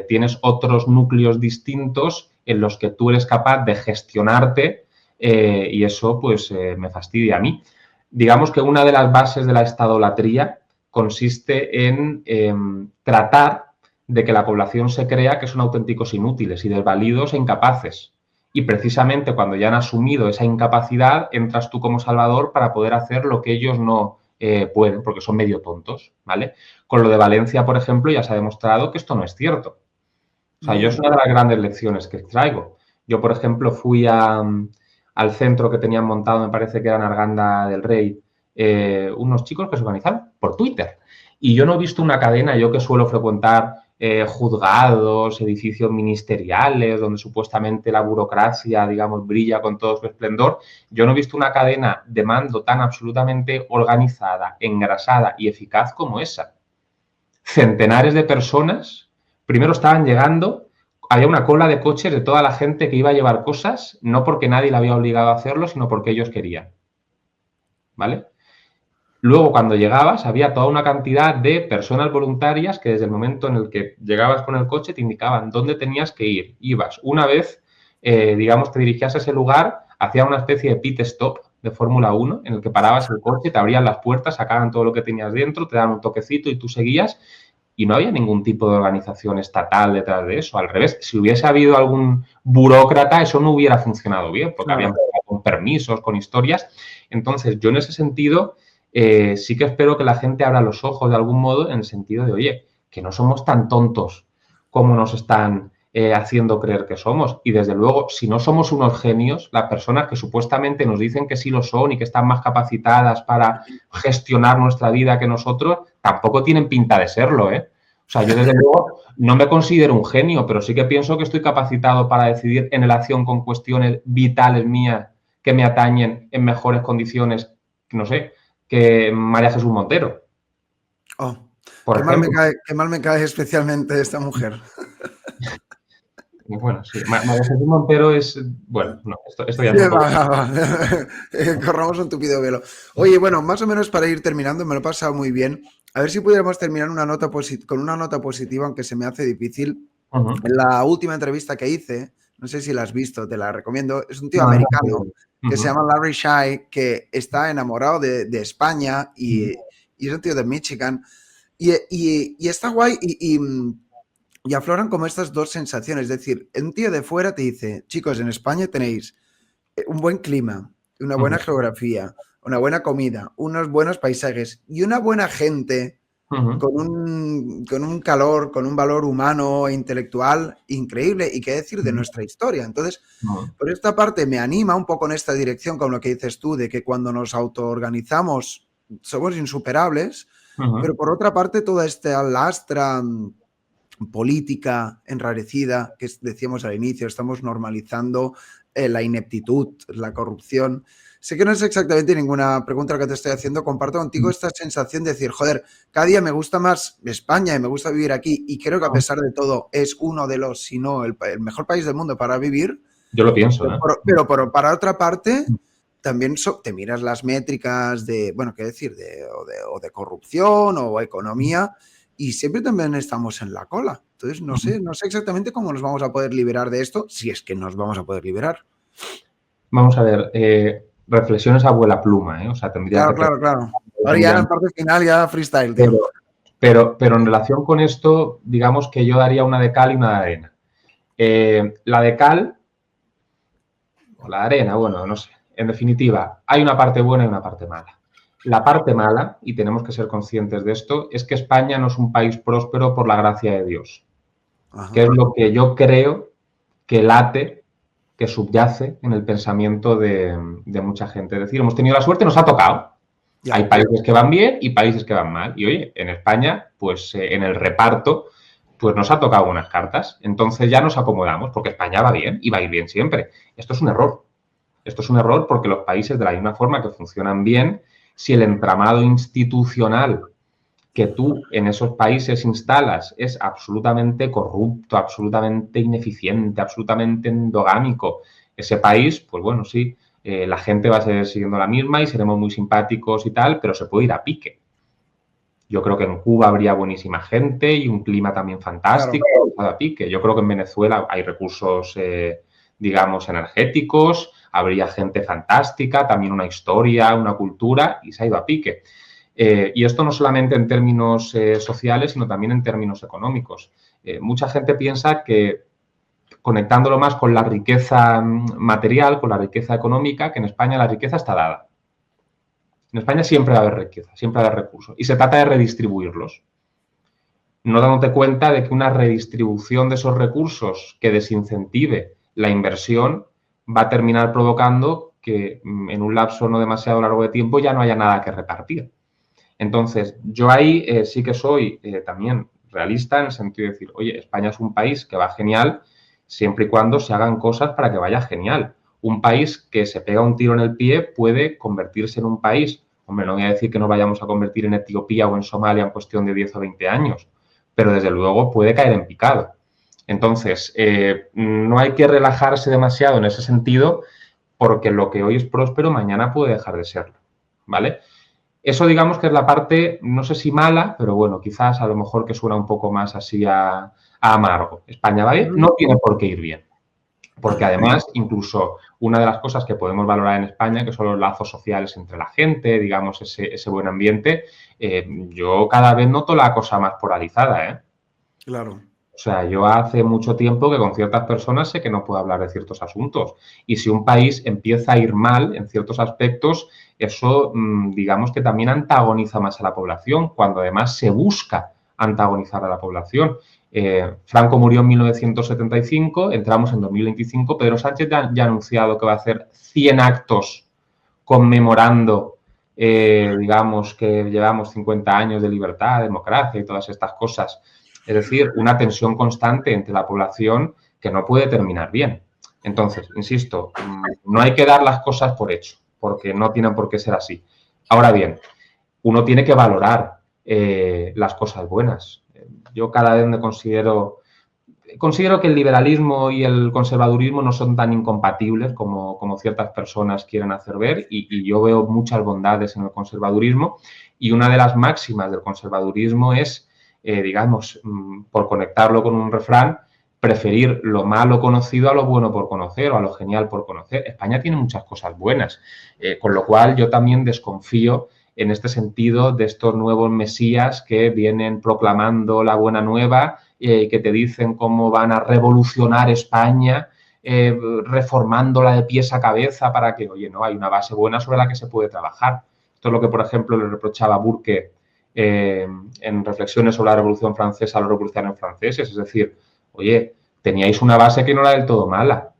tienes otros núcleos distintos en los que tú eres capaz de gestionarte y eso pues me fastidia a mí. Digamos que una de las bases de la estadolatría consiste en tratar de que la población se crea que son auténticos inútiles y desvalidos e incapaces. Y precisamente cuando ya han asumido esa incapacidad, entras tú como salvador para poder hacer lo que ellos no pueden, porque son medio tontos, ¿vale? Con lo de Valencia, por ejemplo, ya se ha demostrado que esto no es cierto. O sea, yo es una de las grandes lecciones que traigo. Yo, por ejemplo, fui al centro que tenían montado, me parece que era en Arganda del Rey, unos chicos que se organizan por Twitter. Y yo no he visto una cadena, yo que suelo frecuentar juzgados, edificios ministeriales, donde supuestamente la burocracia, digamos, brilla con todo su esplendor. Yo no he visto una cadena de mando tan absolutamente organizada, engrasada y eficaz como esa. Centenares de personas, primero estaban llegando, había una cola de coches de toda la gente que iba a llevar cosas, no porque nadie le había obligado a hacerlo, sino porque ellos querían. ¿Vale? Luego, cuando llegabas, había toda una cantidad de personas voluntarias que desde el momento en el que llegabas con el coche te indicaban dónde tenías que ir. Ibas. Una vez, digamos, te dirigías a ese lugar, hacía una especie de pit stop de Fórmula 1 en el que parabas el coche, te abrían las puertas, sacaban todo lo que tenías dentro, te daban un toquecito y tú seguías. Y no había ningún tipo de organización estatal detrás de eso. Al revés, si hubiese habido algún burócrata, eso no hubiera funcionado bien, porque habían con permisos, con historias. Entonces, yo en ese sentido... sí que espero que la gente abra los ojos de algún modo en el sentido de, oye, que no somos tan tontos como nos están haciendo creer que somos. Y desde luego, si no somos unos genios, las personas que supuestamente nos dicen que sí lo son y que están más capacitadas para gestionar nuestra vida que nosotros, tampoco tienen pinta de serlo, ¿eh? O sea, yo desde luego no me considero un genio, pero sí que pienso que estoy capacitado para decidir en relación con cuestiones vitales mías que me atañen en mejores condiciones, no sé, que María Jesús Montero. Oh, por ejemplo. Qué mal me cae especialmente esta mujer. Bueno, sí. María Jesús Montero es... Bueno, no, esto ya es un poco... Corramos un tupido velo. Oye, bueno, más o menos para ir terminando, me lo he pasado muy bien. A ver si pudiéramos terminar con una nota positiva, aunque se me hace difícil. En la última entrevista que hice, no sé si la has visto, te la recomiendo, es un tío americano que se llama Larry Shai, que está enamorado de España y es un tío de Michigan. Y está guay y afloran como estas dos sensaciones. Es decir, un tío de fuera te dice, chicos, en España tenéis un buen clima, una buena geografía, una buena comida, unos buenos paisajes y una buena gente con un calor, con un valor humano e intelectual increíble. Y qué decir de nuestra historia. Entonces, por esta parte me anima un poco en esta dirección con lo que dices tú, de que cuando nos autoorganizamos somos insuperables, pero por otra parte toda esta lastra política enrarecida que decíamos al inicio, estamos normalizando la ineptitud, la corrupción. Sé que no es exactamente ninguna pregunta que te estoy haciendo, comparto contigo esta sensación de decir, joder, cada día me gusta más España y me gusta vivir aquí y creo que a pesar de todo es uno de los, si no, el mejor país del mundo para vivir. Yo lo pienso, pero para otra parte, también te miras las métricas de, bueno, qué decir, o de corrupción o economía y siempre también estamos en la cola. Entonces, no sé exactamente cómo nos vamos a poder liberar de esto, si es que nos vamos a poder liberar. Vamos a ver, reflexiones a vuela pluma, ¿eh? O sea, tendría que... Claro. Ahora ya en la parte final ya freestyle, tío. Pero en relación con esto, digamos que yo daría una de cal y una de arena. La de cal, o la de arena, bueno, no sé. En definitiva, hay una parte buena y una parte mala. La parte mala, y tenemos que ser conscientes de esto, es que España no es un país próspero por la gracia de Dios. Ajá. Que es lo que yo creo que late, que subyace en el pensamiento de mucha gente. Es decir, hemos tenido la suerte, nos ha tocado. Ya. Hay países que van bien y países que van mal. Y oye, en España, pues en el reparto, pues nos ha tocado unas cartas. Entonces ya nos acomodamos porque España va bien y va a ir bien siempre. Esto es un error. Esto es un error porque los países, de la misma forma que funcionan bien, si el entramado institucional que tú en esos países instalas es absolutamente corrupto, absolutamente ineficiente, absolutamente endogámico, ese país, pues bueno, sí, la gente va a seguir siguiendo la misma y seremos muy simpáticos y tal, pero se puede ir a pique. Yo creo que en Cuba habría buenísima gente y un clima también fantástico, claro. A pique. Yo creo que en Venezuela hay recursos, digamos, energéticos, habría gente fantástica, también una historia, una cultura, y se ha ido a pique. Y esto no solamente en términos sociales, sino también en términos económicos. Mucha gente piensa que, conectándolo más con la riqueza material, con la riqueza económica, que en España la riqueza está dada. En España siempre va a haber riqueza, siempre va a haber recursos, y se trata de redistribuirlos. No dándote cuenta de que una redistribución de esos recursos que desincentive la inversión va a terminar provocando que en un lapso no demasiado largo de tiempo ya no haya nada que repartir. Entonces, yo ahí sí que soy también realista en el sentido de decir, oye, España es un país que va genial siempre y cuando se hagan cosas para que vaya genial. Un país que se pega un tiro en el pie puede convertirse en un país, hombre, no voy a decir que nos vayamos a convertir en Etiopía o en Somalia en cuestión de 10 o 20 años, pero desde luego puede caer en picado. Entonces, no hay que relajarse demasiado en ese sentido porque lo que hoy es próspero mañana puede dejar de serlo, ¿vale? Eso digamos que es la parte, no sé si mala, pero bueno, quizás a lo mejor que suena un poco más así a amargo. España va bien, no tiene por qué ir bien. Porque además, incluso una de las cosas que podemos valorar en España, que son los lazos sociales entre la gente, digamos, ese buen ambiente, yo cada vez noto la cosa más polarizada, ¿eh? Claro. O sea, yo hace mucho tiempo que con ciertas personas sé que no puedo hablar de ciertos asuntos. Y si un país empieza a ir mal en ciertos aspectos, eso, digamos que también antagoniza más a la población, cuando además se busca antagonizar a la población. Franco murió en 1975, entramos en 2025, Pedro Sánchez ya ha anunciado que va a hacer 100 actos conmemorando, digamos, que llevamos 50 años de libertad, democracia y todas estas cosas. Es decir, una tensión constante entre la población que no puede terminar bien. Entonces, insisto, no hay que dar las cosas por hecho, porque no tienen por qué ser así. Ahora bien, uno tiene que valorar las cosas buenas. Yo cada vez me considero que el liberalismo y el conservadurismo no son tan incompatibles como ciertas personas quieren hacer ver y yo veo muchas bondades en el conservadurismo y una de las máximas del conservadurismo es, digamos, por conectarlo con un refrán, preferir lo malo conocido a lo bueno por conocer o a lo genial por conocer. España tiene muchas cosas buenas, con lo cual yo también desconfío en este sentido de estos nuevos mesías que vienen proclamando la buena nueva, que te dicen cómo van a revolucionar España, reformándola de pies a cabeza para que, oye, no, hay una base buena sobre la que se puede trabajar. Esto es lo que, por ejemplo, le reprochaba Burke en reflexiones sobre la Revolución Francesa a los revolucionarios franceses. Es decir, oye, teníais una base que no era del todo mala.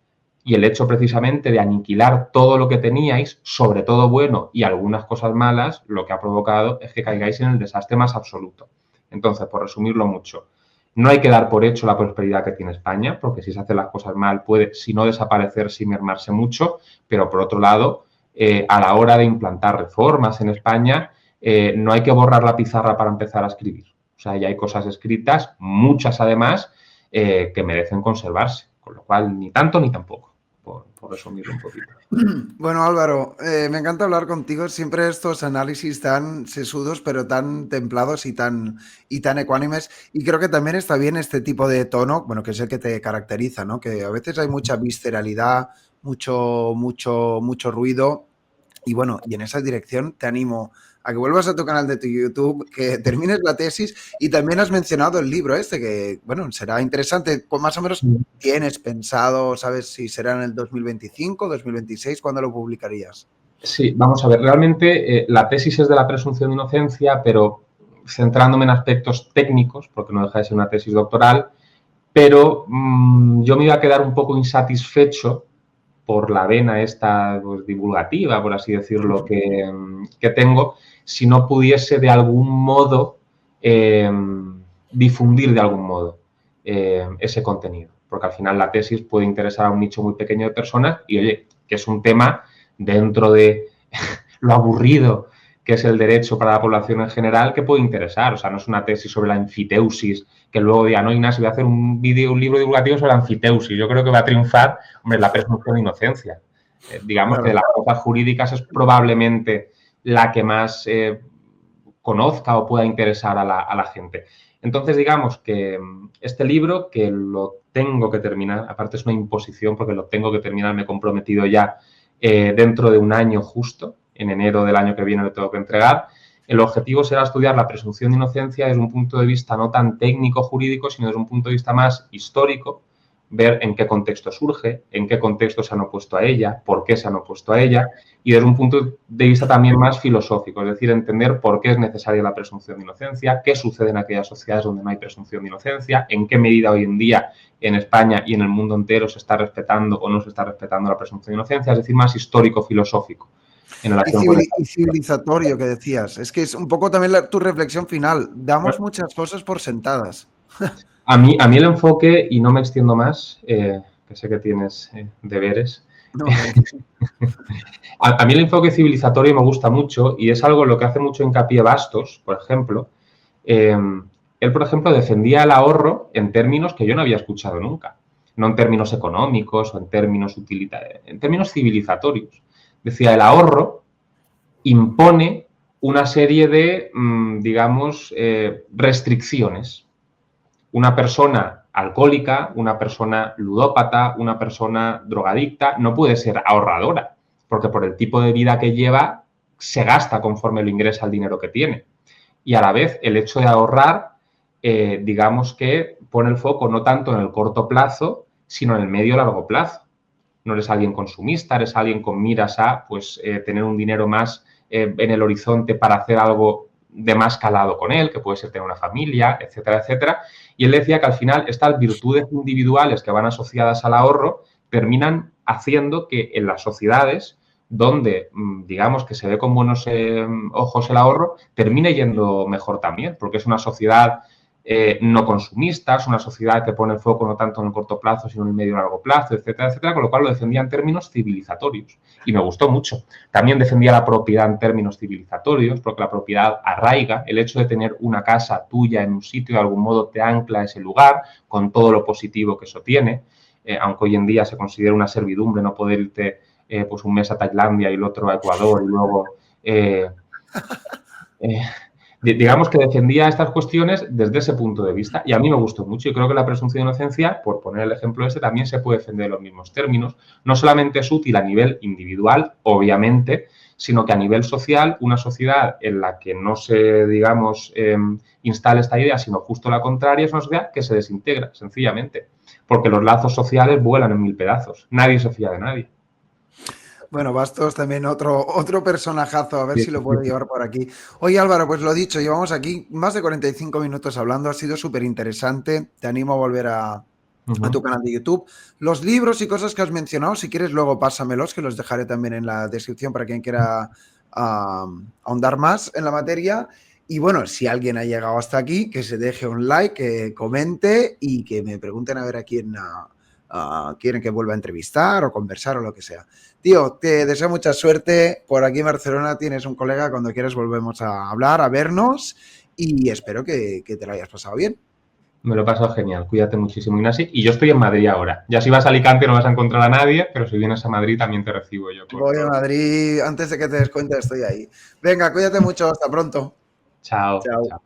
Y el hecho precisamente de aniquilar todo lo que teníais, sobre todo bueno y algunas cosas malas, lo que ha provocado es que caigáis en el desastre más absoluto. Entonces, por resumirlo mucho, no hay que dar por hecho la prosperidad que tiene España, porque si se hacen las cosas mal puede, si no desaparecer, sí mermarse mucho, pero por otro lado, a la hora de implantar reformas en España, no hay que borrar la pizarra para empezar a escribir. O sea, ya hay cosas escritas, muchas además, que merecen conservarse, con lo cual ni tanto ni tampoco. Por resumirlo un poquito. Bueno, Álvaro, me encanta hablar contigo. Siempre estos análisis tan sesudos, pero tan templados y tan ecuánimes. Y creo que también está bien este tipo de tono, bueno, que es el que te caracteriza, ¿no? Que a veces hay mucha visceralidad, mucho ruido. Y bueno, y en esa dirección te animo a que vuelvas a tu canal de tu YouTube, que termines la tesis y también has mencionado el libro este, que, bueno, será interesante. Más o menos tienes pensado, ¿sabes si será en el 2025, 2026? ¿Cuándo lo publicarías? Sí, vamos a ver, realmente la tesis es de la presunción de inocencia, pero centrándome en aspectos técnicos, porque no deja de ser una tesis doctoral, pero yo me iba a quedar un poco insatisfecho por la vena esta pues, divulgativa, por así decirlo, que tengo, si no pudiese de algún modo difundir de algún modo ese contenido. Porque al final la tesis puede interesar a un nicho muy pequeño de personas y, oye, que es un tema dentro de lo aburrido que es el derecho para la población en general, que puede interesar. O sea, no es una tesis sobre la enfiteusis, que luego diga, no, Ignacio, voy a hacer un libro divulgativo sobre la enfiteusis. Yo creo que va a triunfar, hombre, la presunción de inocencia. Digamos claro. Que de las cosas jurídicas es probablemente la que más conozca o pueda interesar a la gente. Entonces, digamos que este libro, que lo tengo que terminar, aparte es una imposición porque lo tengo que terminar, me he comprometido ya dentro de un año justo, en enero del año que viene lo tengo que entregar. El objetivo será estudiar la presunción de inocencia desde un punto de vista no tan técnico jurídico, sino desde un punto de vista más histórico, ver en qué contexto surge, en qué contexto se han opuesto a ella, por qué se han opuesto a ella, y desde un punto de vista también más filosófico, es decir, entender por qué es necesaria la presunción de inocencia, qué sucede en aquellas sociedades donde no hay presunción de inocencia, en qué medida hoy en día en España y en el mundo entero se está respetando o no se está respetando la presunción de inocencia, es decir, más histórico-filosófico. Y civilizatorio que decías. Es que es un poco también tu reflexión final. Damos muchas cosas por sentadas. A mí el enfoque, y no me extiendo más, que sé que tienes deberes. No, a mí el enfoque civilizatorio me gusta mucho y es algo en lo que hace mucho hincapié Bastos, por ejemplo. Él, por ejemplo, defendía el ahorro en términos que yo no había escuchado nunca. No en términos económicos o en términos utilitarios, en términos civilizatorios. Decía, el ahorro impone una serie de, digamos, restricciones. Una persona alcohólica, una persona ludópata, una persona drogadicta no puede ser ahorradora, porque por el tipo de vida que lleva se gasta conforme lo ingresa el dinero que tiene. Y a la vez el hecho de ahorrar, digamos que pone el foco no tanto en el corto plazo, sino en el medio y largo plazo. No eres alguien consumista, eres alguien con miras a pues, tener un dinero más en el horizonte para hacer algo de más calado con él, que puede ser tener una familia, etcétera, etcétera. Y él decía que al final estas virtudes individuales que van asociadas al ahorro terminan haciendo que en las sociedades donde, digamos, que se ve con buenos ojos el ahorro, termine yendo mejor también, porque es una sociedad no consumista, es una sociedad que pone el foco no tanto en el corto plazo, sino en el medio y largo plazo, etcétera, etcétera, con lo cual lo defendía en términos civilizatorios y me gustó mucho. También defendía la propiedad en términos civilizatorios, porque la propiedad arraiga, el hecho de tener una casa tuya en un sitio de algún modo te ancla a ese lugar, con todo lo positivo que eso tiene, aunque hoy en día se considera una servidumbre no poder irte pues un mes a Tailandia y el otro a Ecuador y luego... digamos que defendía estas cuestiones desde ese punto de vista y a mí me gustó mucho y creo que la presunción de inocencia, por poner el ejemplo este, también se puede defender en los mismos términos. No solamente es útil a nivel individual, obviamente, sino que a nivel social, una sociedad en la que no se, digamos, instale esta idea, sino justo la contraria, es una sociedad que se desintegra, sencillamente, porque los lazos sociales vuelan en mil pedazos. Nadie se fía de nadie. Bueno, Bastos también otro personajazo, a ver si lo puedo llevar por aquí. Oye, Álvaro, pues lo dicho, llevamos aquí más de 45 minutos hablando, ha sido súper interesante. Te animo a volver a tu canal de YouTube. Los libros y cosas que has mencionado, si quieres luego pásamelos, que los dejaré también en la descripción para quien quiera ahondar más en la materia. Y bueno, si alguien ha llegado hasta aquí, que se deje un like, que comente y que me pregunten a ver a quién quieren que vuelva a entrevistar o conversar o lo que sea. Tío, te deseo mucha suerte. Por aquí en Barcelona tienes un colega, cuando quieras volvemos a hablar, a vernos y espero que te lo hayas pasado bien. Me lo he pasado genial. Cuídate muchísimo, Ignasi. Y yo estoy en Madrid ahora. Ya si vas a Alicante no vas a encontrar a nadie, pero si vienes a Madrid también te recibo yo. Voy a Madrid. Antes de que te des cuenta estoy ahí. Venga, cuídate mucho. Hasta pronto. Chao. Chao. Chao.